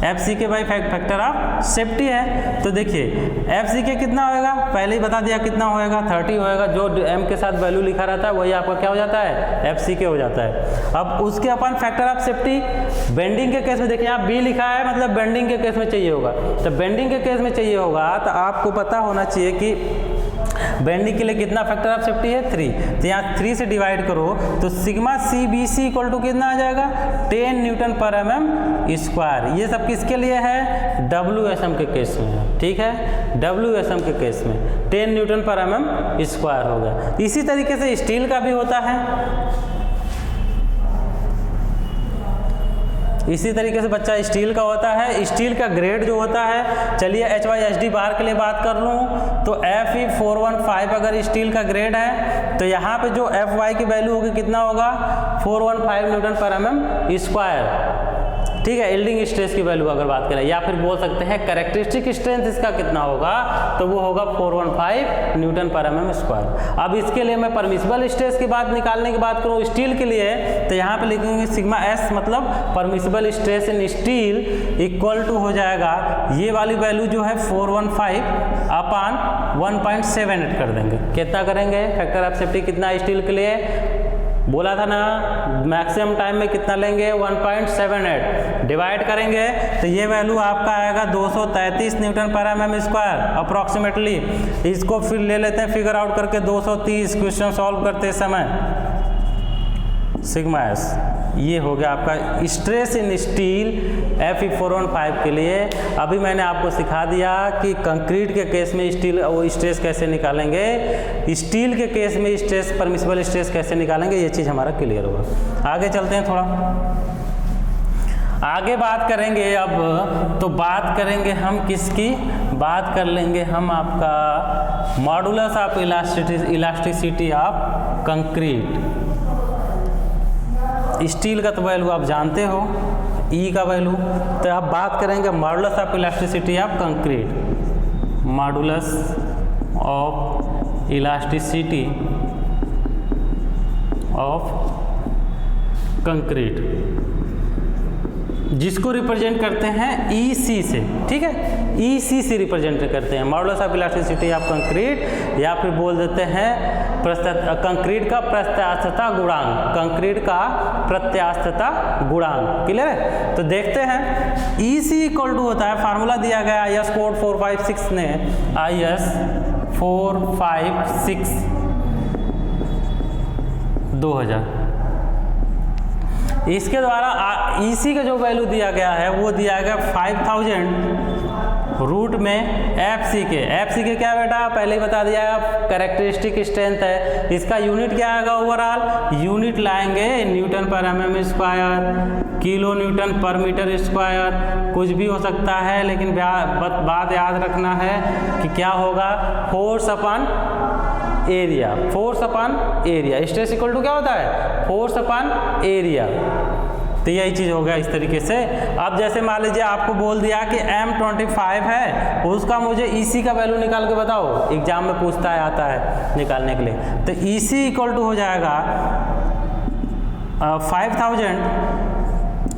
FCK by factor of safety है। तो देखिए FCK कितना होएगा, पहले ही बता दिया कितना होएगा, 30 होएगा। जो M के साथ वैल्यू लिखा रहता है वही आपका क्या हो जाता है, FCK हो जाता है। अब उसके अपन फैक्टर ऑफ सेफ्टी बेंडिंग के केस में देखिए यहाँ B लिखा है, मतलब बेंडिंग के केस में चाहिए होगा। तो बेंडिंग के केस में चाहिए होगा तो आपको पता होना चाहिए कि बेंडिंग के लिए कितना फैक्टर ऑफ सेफ्टी है, 3। तो यहाँ 3 से डिवाइड करो तो सिग्मा CBC इक्वल टू कितना आ जाएगा, 10 न्यूटन पर mm²। ये सब किसके लिए है, WSM के केस में है, ठीक है, WSM के केस में 10 न्यूटन पर mm² हो गया। इसी तरीके से स्टील का भी होता है, इसी तरीके से बच्चा स्टील का होता है। स्टील का ग्रेड जो होता है, चलिए HYSD बार के लिए बात कर लूँ तो FE415 अगर स्टील का ग्रेड है तो यहाँ पे जो FY की वैल्यू होगी कितना होगा, 415 न्यूटन पर mm²। ठीक है, यील्डिंग स्ट्रेस की वैल्यू अगर बात करें, या फिर बोल सकते हैं कैरेक्टरिस्टिक स्ट्रेंथ इसका कितना होगा, तो वो होगा 415 न्यूटन पर mm²। अब इसके लिए मैं परमिसिबल स्ट्रेस की बात निकालने की बात करूँ स्टील के लिए, तो यहाँ पे लिखेंगे सिग्मा S, मतलब permissible stress in steel equal to हो जाएगा, ये वाली वैल्यू जो है 415 अपान 1.78 कर देंगे। कितना करेंगे, फैक्टर ऑफ सेफ्टी कितना स्टील के लिए बोला था ना, मैक्सिमम टाइम में कितना लेंगे, 1.78 डिवाइड करेंगे तो ये वैल्यू आपका आएगा 233 न्यूटन पर mm² अप्रॉक्सीमेटली। इसको फिर ले लेते हैं फिगर आउट करके 230 क्वेश्चन सॉल्व करते समय, सिग्मा S ये हो गया आपका स्ट्रेस इन स्टील FE415 के लिए। अभी मैंने आपको सिखा दिया कि कंक्रीट के केस में स्टील वो स्ट्रेस कैसे निकालेंगे, स्टील के केस में स्ट्रेस परमिसिबल स्ट्रेस कैसे निकालेंगे, ये चीज़ हमारा क्लियर होगा। आगे चलते हैं, थोड़ा आगे बात करेंगे। अब तो बात करेंगे हम किसकी, बात कर लेंगे हम आपका modulus of elasticity of concrete. Steel का तो वैल्यू आप जानते हो, E का वैल्यू। तो अब बात करेंगे modulus of elasticity of concrete, modulus of elasticity of concrete, जिसको रिप्रेजेंट करते हैं EC से, ठीक है, EC से रिप्रेजेंट करते हैं, modulus of elasticity of concrete, या फिर बोल देते हैं कंक्रीट का प्रत्यास्थता गुणांक, कंक्रीट का प्रत्यास्थता गुणांक। क्लियर है? तो देखते हैं EC इक्वल टू होता है, फार्मूला दिया गया IS कोड 456 ने, IS 456 2000, इसके द्वारा EC का जो वैल्यू दिया गया है वो दिया गया 5000 रूट में FC के क्या बेटा पहले ही बता दिया है, कैरेक्टरिस्टिक स्ट्रेंथ है, इसका यूनिट क्या आएगा ओवरऑल, यूनिट लाएंगे न्यूटन पर mm स्क्वायर, किलो न्यूटन पर मीटर स्क्वायर, कुछ भी हो सकता है, लेकिन बात याद रखना है कि क्या होगा, force upon area, stress equal to क्या होता है, फोर्स अपन एरिया। तो यही चीज़ हो गया इस तरीके से। अब जैसे मान लीजिए आपको बोल दिया कि M25 है, उसका मुझे EC का वैल्यू निकाल के बताओ, एग्जाम में पूछता है, आता है निकालने के लिए, तो EC इक्वल टू हो जाएगा 5000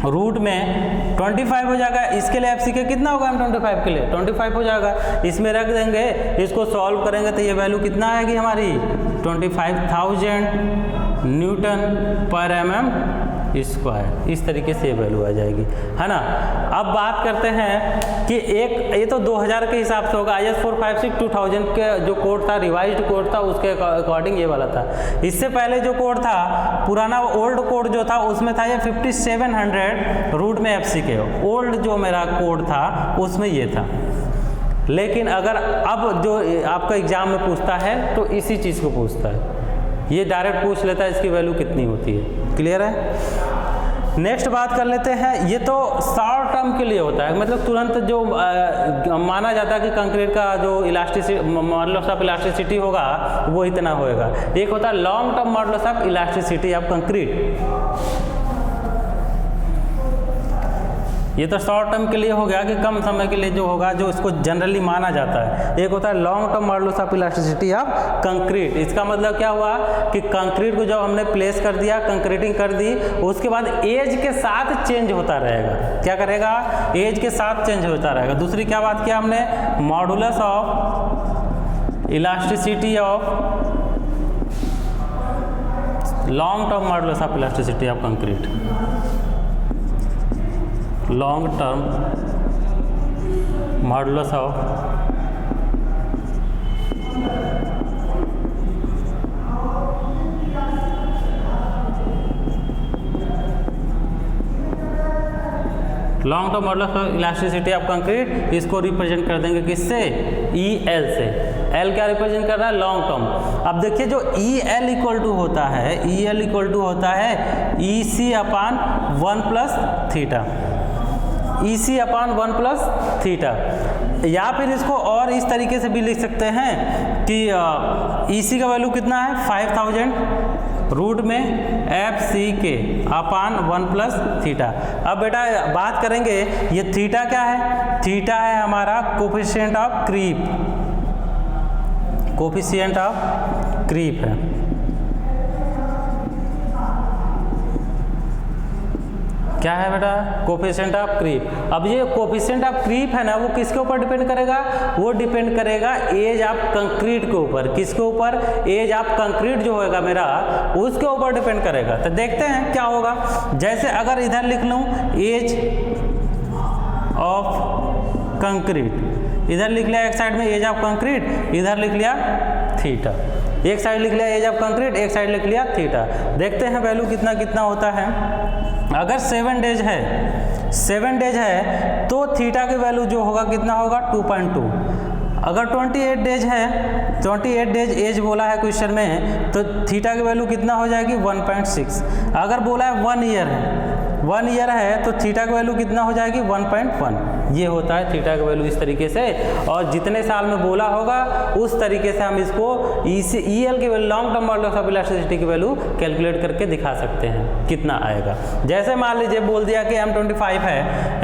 रूट में 25 हो जाएगा, इसके लिए FC के कितना होगा, M25 के लिए 25 हो जाएगा, इसमें रख देंगे, इसको सॉल्व करेंगे तो ये वैल्यू कितना आएगी हमारी 25000 न्यूटन पर mm स्क्वायर, इस तरीके से ये वैल्यू आ जाएगी, है ना। अब बात करते हैं कि ये तो 2000 के हिसाब से होगा, IS 456 2000 के जो कोड था, रिवाइज्ड कोड था, उसके अकॉर्डिंग ये वाला था। इससे पहले जो कोड था, पुराना ओल्ड कोड जो था, उसमें था ये 5700 रूट में FC के, ओल्ड जो मेरा कोड था उसमें ये था। लेकिन अगर अब जो आपका एग्जाम में पूछता है तो इसी चीज़ को पूछता है, ये डायरेक्ट पूछ लेता है इसकी वैल्यू कितनी होती है। क्लियर है? नेक्स्ट बात कर लेते हैं, ये तो शॉर्ट टर्म के लिए होता है, मतलब तुरंत जो माना जाता है कि कंक्रीट का जो मॉडुलस ऑफ इलास्टिसिटी होगा वो इतना होएगा। एक होता है long term modulus of elasticity of concrete, ये तो शॉर्ट टर्म के लिए हो गया कि कम समय के लिए जो होगा, जो इसको जनरली माना जाता है। एक होता है long term modulus of elasticity of concrete, इसका मतलब क्या हुआ कि कंक्रीट को जब हमने प्लेस कर दिया, कंक्रीटिंग कर दी, उसके बाद एज के साथ चेंज होता रहेगा। क्या करेगा? एज के साथ चेंज होता रहेगा। दूसरी क्या बात किया हमने, modulus of elasticity of long term modulus of elasticity of concrete, long term modulus of long term modulus of elasticity of concrete, इसको रिप्रेजेंट कर देंगे किससे, EL से। L क्या रिप्रेजेंट कर रहा है, लॉन्ग टर्म। अब देखिए जो EL इक्वल टू होता है, EL इक्वल टू होता है EC अपान 1 प्लस थीटा, EC अपान 1 प्लस थीटा। या फिर इसको और इस तरीके से भी लिख सकते हैं कि EC का वैल्यू कितना है 5000 रूट में FC के अपान 1 प्लस थीटा। अब बेटा बात करेंगे, ये थीटा क्या है, थीटा है हमारा coefficient of creep, coefficient of creep है। क्या है बेटा, कोफिशिएंट ऑफ क्रीप। अब ये कोफिशिएंट ऑफ क्रीप है ना, वो किसके ऊपर डिपेंड करेगा, वो डिपेंड करेगा एज ऑफ कंक्रीट के ऊपर। किसके ऊपर, एज ऑफ कंक्रीट जो होगा मेरा, उसके ऊपर डिपेंड करेगा। तो देखते हैं क्या होगा। जैसे अगर इधर लिख लूँ एज ऑफ कंक्रीट, इधर लिख लिया एक साइड में एज ऑफ कंक्रीट, इधर लिख लिया थीटा, एक साइड लिख लिया एज ऑफ कंक्रीट, एक साइड लिख लिया थीटा। देखते हैं वैल्यू कितना कितना होता है। अगर 7 डेज है, 7 डेज है तो थीटा की वैल्यू जो होगा कितना होगा 2.2। अगर 28 डेज है, 28 डेज एज बोला है क्वेश्चन में, तो थीटा की वैल्यू कितना हो जाएगी 1.6। अगर बोला है 1 ईयर है, 1 ईयर है तो थीटा की वैल्यू कितना हो जाएगी 1.1। ये होता है थीटा का वैल्यू इस तरीके से। और जितने साल में बोला होगा उस तरीके से हम इसको EL की value, long term modulus of elasticity की वैल्यू कैलकुलेट करके दिखा सकते हैं कितना आएगा। जैसे मान लीजिए बोल दिया कि M25 है,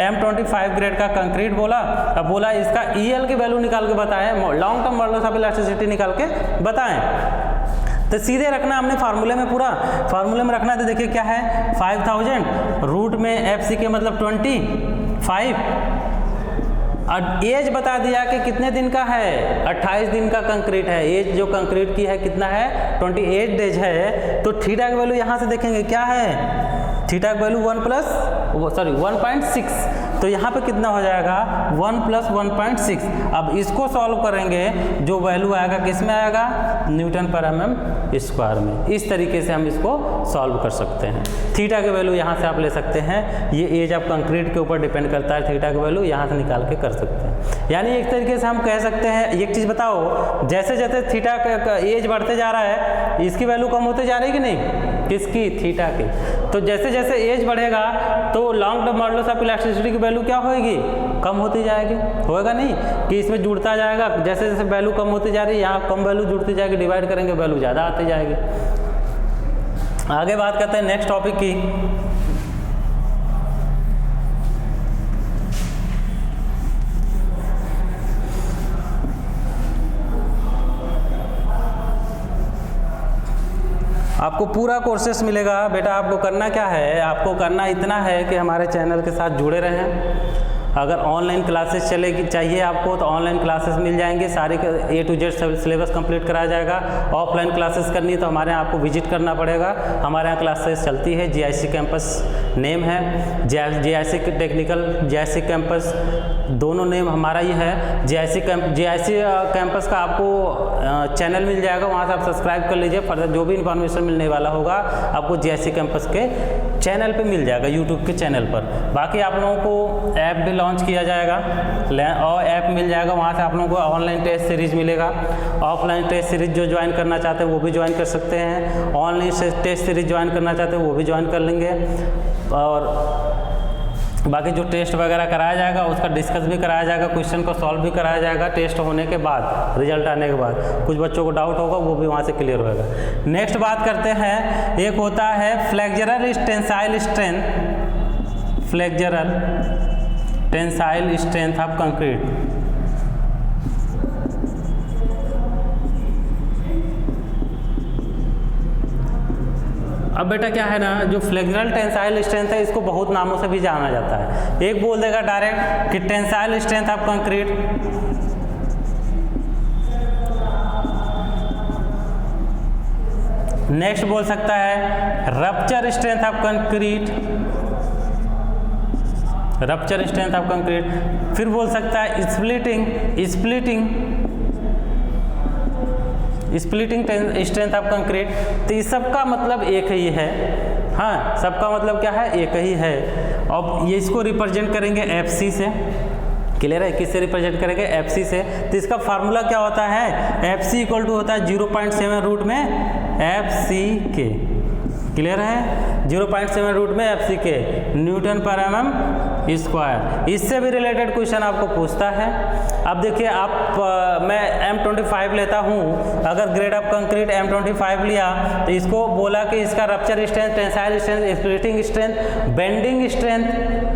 M25 ग्रेड का कंक्रीट बोला, अब बोला इसका EL की वैल्यू निकाल के बताएं, long term modulus of elasticity निकाल के बताएं। तो सीधे रखना हमने फार्मूले में, पूरा फार्मूले में रखना है। तो देखिए क्या है 5000 रूट में FC के मतलब 25 और एज बता दिया कि कितने दिन का है, 28 दिन का कंक्रीट है। एज जो कंक्रीट की है कितना है 28 डेज है। तो थीटा की वैल्यू यहाँ से देखेंगे क्या है, थीटा की वैल्यू 1.6, तो यहाँ पे कितना हो जाएगा 1 + 1.6। अब इसको सॉल्व करेंगे, जो वैल्यू आएगा किस में आएगा, Nm² में। इस तरीके से हम इसको सॉल्व कर सकते हैं। थीटा की वैल्यू यहाँ से आप ले सकते हैं, ये एज ऑफ कंक्रीट के ऊपर डिपेंड करता है, थीटा की वैल्यू यहाँ से निकाल के कर सकते हैं। यानी एक तरीके से हम कह सकते हैं, एक चीज़ बताओ, जैसे जैसे थीटा का एज बढ़ते जा रहा है, इसकी वैल्यू कम होते जा रही है कि नहीं, किसकी, थीटा की। तो जैसे जैसे एज बढ़ेगा तो long term modulus of elasticity की वैल्यू क्या होएगी, कम होती जाएगी, होएगा नहीं कि इसमें जुड़ता जाएगा, जैसे जैसे वैल्यू कम होती जा रही है यहाँ कम वैल्यू जुड़ती जाएगी, डिवाइड करेंगे वैल्यू ज़्यादा आती जाएगी। आगे बात करते हैं नेक्स्ट टॉपिक की। आपको पूरा कोर्सेस मिलेगा बेटा। आपको करना क्या है, आपको करना इतना है कि हमारे चैनल के साथ जुड़े रहें। अगर ऑनलाइन क्लासेस चलेगी चाहिए आपको तो ऑनलाइन क्लासेस मिल जाएंगे, सारे A to Z syllabus complete कराया जाएगा। ऑफलाइन क्लासेस करनी है तो हमारे यहाँ आपको विजिट करना पड़ेगा। हमारे यहाँ क्लासेस चलती है, GIC कैंपस नेम है, GIC टेक्निकल, GIC कैंपस, दोनों नेम हमारा ही है। GIC कैंपस का आपको चैनल मिल जाएगा, वहाँ से आप सब्सक्राइब कर लीजिए। फर्दर जो भी इन्फॉर्मेशन मिलने वाला होगा आपको GIC कैंपस के चैनल पे मिल जाएगा, यूट्यूब के चैनल पर। बाकी आप लोगों को ऐप भी लॉन्च किया जाएगा और ऐप मिल जाएगा, वहाँ से आप लोगों को ऑनलाइन टेस्ट सीरीज मिलेगा। ऑफलाइन टेस्ट सीरीज जो ज्वाइन करना चाहते हैं वो भी ज्वाइन कर सकते हैं, ऑनलाइन टेस्ट सीरीज ज्वाइन करना चाहते हैं वो भी ज्वाइन कर लेंगे। और बाकी जो टेस्ट वगैरह कराया जाएगा उसका डिस्कस भी कराया जाएगा, क्वेश्चन को सॉल्व भी कराया जाएगा टेस्ट होने के बाद, रिजल्ट आने के बाद। कुछ बच्चों को डाउट होगा वो भी वहाँ से क्लियर होगा। नेक्स्ट बात करते हैं, एक होता है flexural tensile strength, flexural tensile strength of concrete. अब बेटा क्या है ना, जो फ्लेक्सुरल टेंसाइल स्ट्रेंथ है इसको बहुत नामों से भी जाना जाता है। एक बोल देगा डायरेक्ट कि tensile strength of concrete, next बोल सकता है rupture strength of concrete, rupture strength of concrete. फिर बोल सकता है स्प्लिटिंग स्ट्रेंथ ऑफ कंक्रीट। तो इस सब का मतलब एक ही है, हाँ सबका मतलब क्या है, एक ही है। अब ये इसको रिप्रेजेंट करेंगे FC से, क्लियर है, किससे रिप्रेजेंट करेंगे, FC से। तो इसका फार्मूला क्या होता है, FC = होता है 0.7 रूट में FCK, क्लियर है, 0.7 रूट में FCK, Nm/mm²। इससे भी रिलेटेड क्वेश्चन आपको पूछता है। अब देखिए आप मैं M25 लेता हूँ, अगर ग्रेड ऑफ कंक्रीट M25 लिया तो इसको बोला कि इसका rupture strength, tensile strength, splitting strength,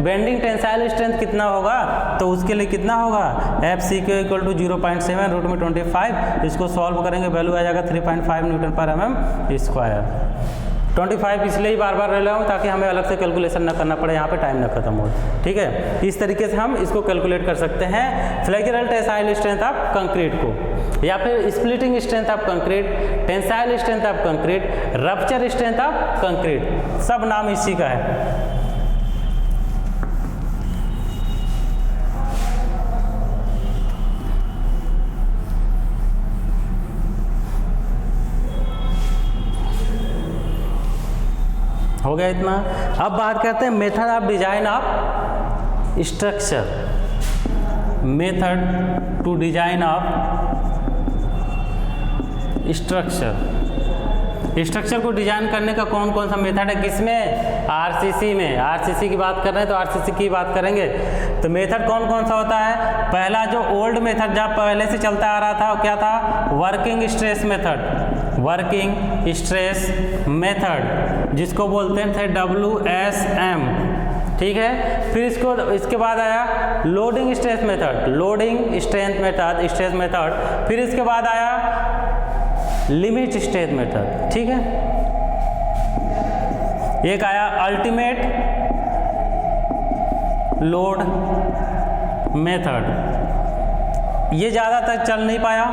bending tensile strength कितना होगा, तो उसके लिए कितना होगा FCK = 0.7 रूट में 25। इसको सॉल्व करेंगे वैल्यू आ जाएगा 3.5 Nm/mm²। 25 इसलिए ही बार बार ले रहा हूँ ताकि हमें अलग से कैलकुलेशन ना करना पड़े, यहाँ पे टाइम ना खत्म हो, ठीक है। इस तरीके से हम इसको कैलकुलेट कर सकते हैं, flexural tensile strength of concrete को, या फिर splitting strength of concrete, tensile strength of concrete, rupture strength of concrete, सब नाम इसी का है। हो गया इतना। अब बात करते हैं method of design of structure, method to design of structure को डिजाइन करने का कौन कौन सा मेथड है, किसमें, RCC में। RCC की बात कर रहे हैं तो RCC की बात करेंगे। तो मेथड कौन कौन सा होता है, पहला जो ओल्ड मेथड जब पहले से चलता आ रहा था वो क्या था, working stress method, working stress method जिसको बोलते थे WSM, ठीक है। फिर इसके बाद आया loading stress method, loading strength method, stress method. फिर इसके बाद आया लिमिट स्टेट मेथड, ठीक है। एक आया अल्टीमेट लोड मेथड, ये ज़्यादातर चल नहीं पाया,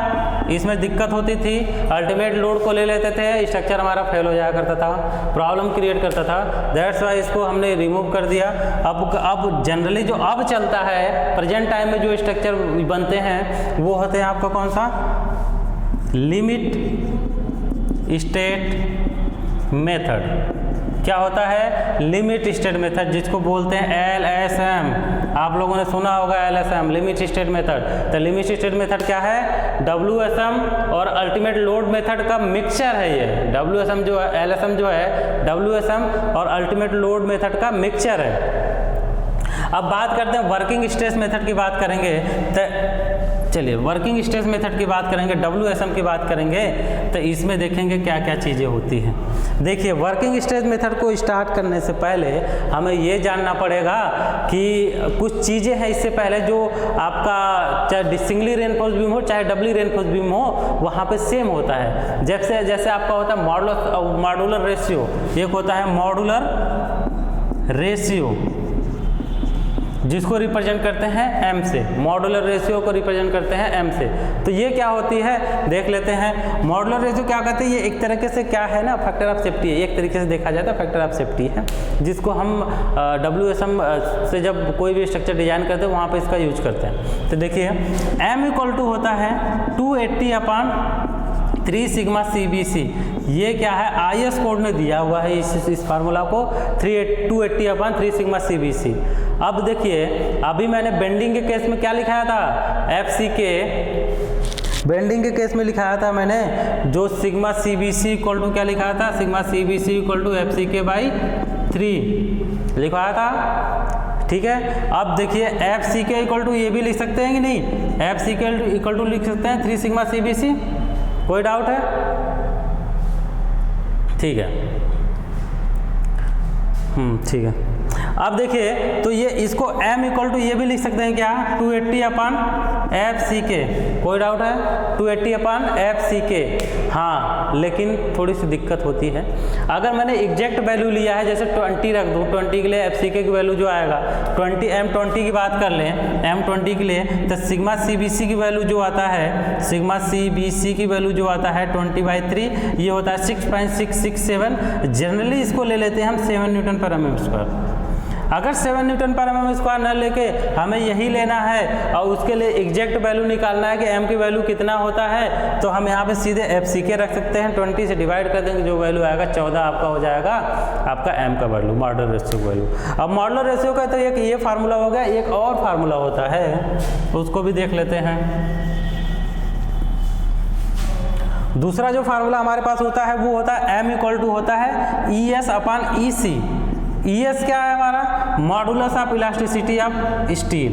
इसमें दिक्कत होती थी। अल्टीमेट लोड को ले लेते थे, स्ट्रक्चर हमारा फेल हो जाया करता था, प्रॉब्लम क्रिएट करता था। दैट्स वाई इसको हमने रिमूव कर दिया। अब जनरली जो अब चलता है प्रेजेंट टाइम में जो स्ट्रक्चर बनते हैं वो होते हैं आपका कौन सा, लिमिट स्टेट मेथड। क्या होता है, लिमिट स्टेट मेथड, जिसको बोलते हैं LSM। आप लोगों ने सुना होगा LSM, लिमिट स्टेट मेथड। तो लिमिट स्टेट मेथड क्या है, WSM और अल्टीमेट लोड मेथड का मिक्सचर है ये। WSM जो है, LSM जो है, WSM और अल्टीमेट लोड मेथड का मिक्सचर है। अब बात करते हैं वर्किंग स्ट्रेस मेथड की बात करेंगे। तो चलिए वर्किंग स्ट्रेस मेथड की बात करेंगे, WSM की बात करेंगे, तो इसमें देखेंगे क्या क्या चीज़ें होती हैं। देखिए वर्किंग स्ट्रेस मेथड को स्टार्ट करने से पहले हमें ये जानना पड़ेगा कि कुछ चीज़ें हैं इससे पहले जो आपका चाहे सिंगली रेनफोर्स बीम हो चाहे डबली रेनफोर्स बीम हो, वहाँ पे सेम होता है। जैसे आपका होता है मॉडुलर रेशियो, एक होता है मॉडुलर रेशियो जिसको रिप्रेजेंट करते हैं M से, मॉडुलर रेशियो को रिप्रेजेंट करते हैं M से। तो ये क्या होती है देख लेते हैं। मॉडुलर रेशियो क्या कहते हैं, ये एक तरीके से क्या है ना, फैक्टर ऑफ सेफ्टी है। एक तरीके से देखा जाए तो फैक्टर ऑफ सेफ्टी है, जिसको हम WSM से जब कोई भी स्ट्रक्चर डिजाइन करते हैं वहाँ पे इसका यूज करते हैं। तो देखिए M = होता है 280/3 सिग्मा CBC। ये क्या है, IS कोड ने दिया हुआ है इस फार्मूला को, 280/3 सिग्मा CBC। अब देखिए अभी मैंने बेंडिंग के केस में क्या लिखाया था, FCK। बेंडिंग के केस में लिखाया था मैंने जो सिग्मा CBC = क्या लिखाया था, सिग्मा CBC = FCK/3 लिखाया था, ठीक है। अब देखिए FCK = ये भी लिख सकते हैं कि नहीं, FCK = लिख सकते हैं 3 सिग्मा CBC। कोई डाउट है, ठीक है, ठीक है। अब देखिए तो ये इसको M = ये भी लिख सकते हैं क्या, 280/FCK। कोई डाउट है, 280/FCK। हाँ, लेकिन थोड़ी सी दिक्कत होती है। अगर मैंने एग्जैक्ट वैल्यू लिया है, जैसे 20 रख दूँ, 20 के लिए FCK की वैल्यू जो आएगा 20, M20 की बात कर लें, M20 के लिए तो सिग्मा CBC की वैल्यू जो आता है, सिग्मा CBC की वैल्यू जो आता है 20/3, ये होता है 6.667। जनरली इसको ले लेते हैं हम 7 Nm/mm²। अगर 7 Nm/mm² न लेके हमें यही लेना है और उसके लिए एग्जैक्ट वैल्यू निकालना है कि M की वैल्यू कितना होता है, तो हम यहाँ पे सीधे FCK रख सकते हैं। 20 से डिवाइड कर देंगे, जो वैल्यू आएगा 14 आपका हो जाएगा आपका M का वैल्यू, मॉडुलर रेशियो वैल्यू। अब मॉडुलर रेशियो का तो एक ये फार्मूला हो गया, एक और फार्मूला होता है उसको भी देख लेते हैं। दूसरा जो फार्मूला हमारे पास होता है वो होता है M = होता है ES/EC। ES क्या है हमारा, modulus of elasticity of steel,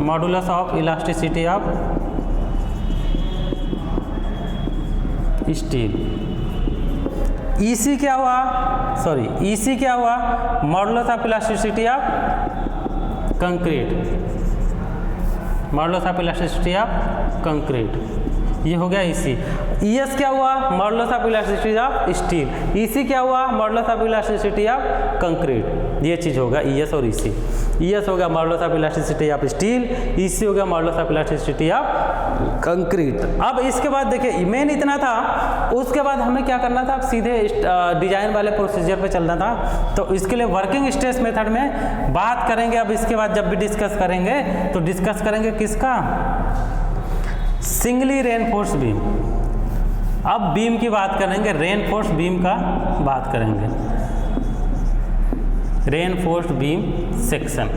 modulus of elasticity of steel. EC क्या हुआ, सॉरी EC क्या हुआ, modulus of elasticity of concrete, modulus of elasticity of concrete, ये हो गया EC। ES क्या हुआ, modulus of elasticity of steel. EC क्या हुआ, modulus of elasticity of concrete. ये चीज़ होगा ES और EC। ES हो गया modulus of elasticity of steel, EC हो गया modulus of elasticity of concrete. अब इसके बाद देखिए मेन इतना था, उसके बाद हमें क्या करना था, अब सीधे डिजाइन वाले प्रोसीजर पे चलना था। तो इसके लिए वर्किंग स्ट्रेस मेथड में बात करेंगे। अब इसके बाद जब भी डिस्कस करेंगे तो डिस्कस करेंगे किसका, सिंगली रेनफोर्स बीम। अब बीम की बात करेंगे, रेनफोर्स बीम का बात करेंगे, रेनफोर्स बीम सेक्शन।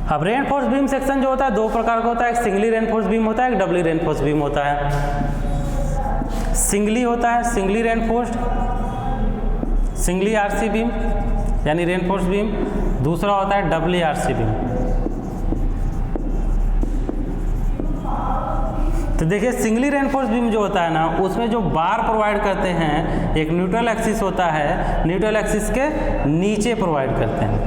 अब रेनफोर्स बीम सेक्शन जो होता है दो प्रकार का होता है, एक सिंगली रेनफोर्स बीम होता है, एक डबली रेनफोर्स बीम होता है। सिंगली होता है singly reinforced, singly RC beam यानी रेनफोर्स बीम, दूसरा होता है डबली RC बीम। तो देखिए सिंगली रेनफोर्स बीम जो होता है ना, उसमें जो बार प्रोवाइड करते हैं, एक न्यूट्रल एक्सिस होता है, न्यूट्रल एक्सिस के नीचे प्रोवाइड करते हैं।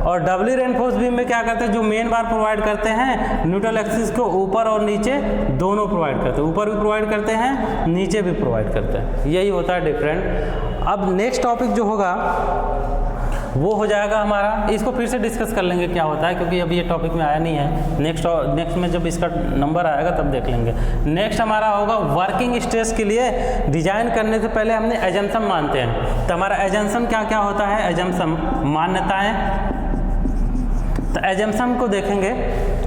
और डबली रेनफोर्स बीम में क्या करते हैं, जो मेन बार प्रोवाइड करते हैं न्यूट्रल एक्सिस को ऊपर और नीचे दोनों प्रोवाइड करते हैं, ऊपर भी प्रोवाइड करते हैं नीचे भी प्रोवाइड करते हैं, यही होता है डिफरेंट। अब नेक्स्ट टॉपिक जो होगा वो हो जाएगा हमारा, इसको फिर से डिस्कस कर लेंगे क्या होता है, क्योंकि अभी ये टॉपिक में आया नहीं है। नेक्स्ट में जब इसका नंबर आएगा तब देख लेंगे। नेक्स्ट हमारा होगा वर्किंग स्ट्रेस के लिए डिजाइन करने से पहले हमने एजम्पशन मानते हैं, तो हमारा एजम्पशन क्या क्या होता है, एजम्पशन मान्यताएं, तो एजम्पशन को देखेंगे,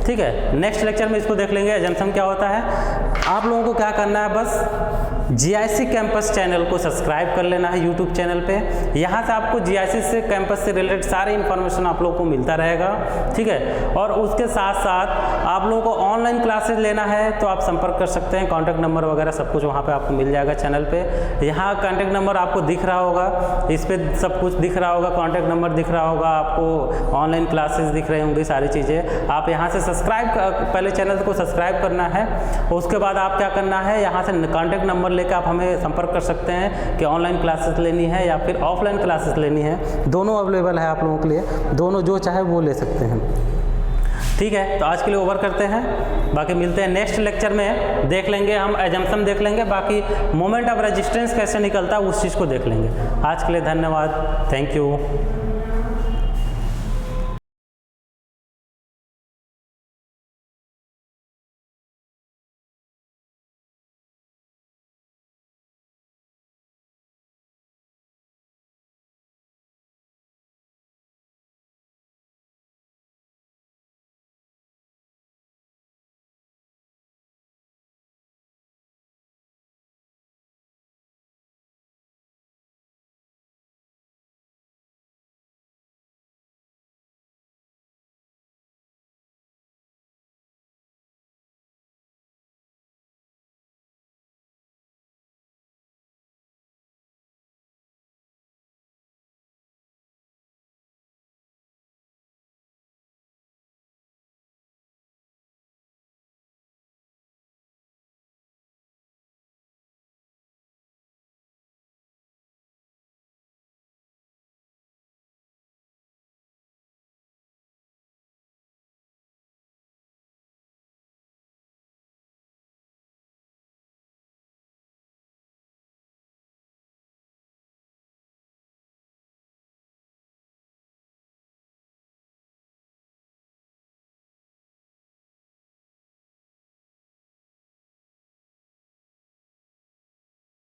ठीक है। नेक्स्ट लेक्चर में इसको देख लेंगे एजम्पशन क्या होता है। आप लोगों को क्या करना है, बस जीआईसी कैंपस चैनल को सब्सक्राइब कर लेना है यूट्यूब चैनल पे। यहाँ से आपको जीआईसी से कैंपस से रिलेटेड सारी इन्फॉर्मेशन आप लोगों को मिलता रहेगा, ठीक है। और उसके साथ साथ आप लोगों को ऑनलाइन क्लासेस लेना है तो आप संपर्क कर सकते हैं, कॉन्टैक्ट नंबर वगैरह सब कुछ वहाँ पे आपको मिल जाएगा चैनल पे। यहाँ कॉन्टैक्ट नंबर आपको दिख रहा होगा, इस पर सब कुछ दिख रहा होगा, कॉन्टैक्ट नंबर दिख रहा होगा आपको, ऑनलाइन क्लासेस दिख रही होंगी, सारी चीज़ें। आप यहाँ से सब्सक्राइब पहले चैनल को सब्सक्राइब करना है, उसके बाद आप क्या करना है, यहाँ से कॉन्टैक्ट नंबर लेकर आप हमें संपर्क कर सकते हैं कि ऑनलाइन क्लासेस लेनी है या फिर ऑफलाइन क्लासेस लेनी है, दोनों अवेलेबल है आप लोगों के लिए, दोनों जो चाहे वो ले सकते हैं, ठीक है। तो आज के लिए ओवर करते हैं, बाकी मिलते हैं नेक्स्ट लेक्चर में, देख लेंगे हम एजम्पशन देख लेंगे, बाकी मोमेंट ऑफ रेजिस्टेंस कैसे निकलता है उस चीज़ को देख लेंगे। आज के लिए धन्यवाद, थैंक यू।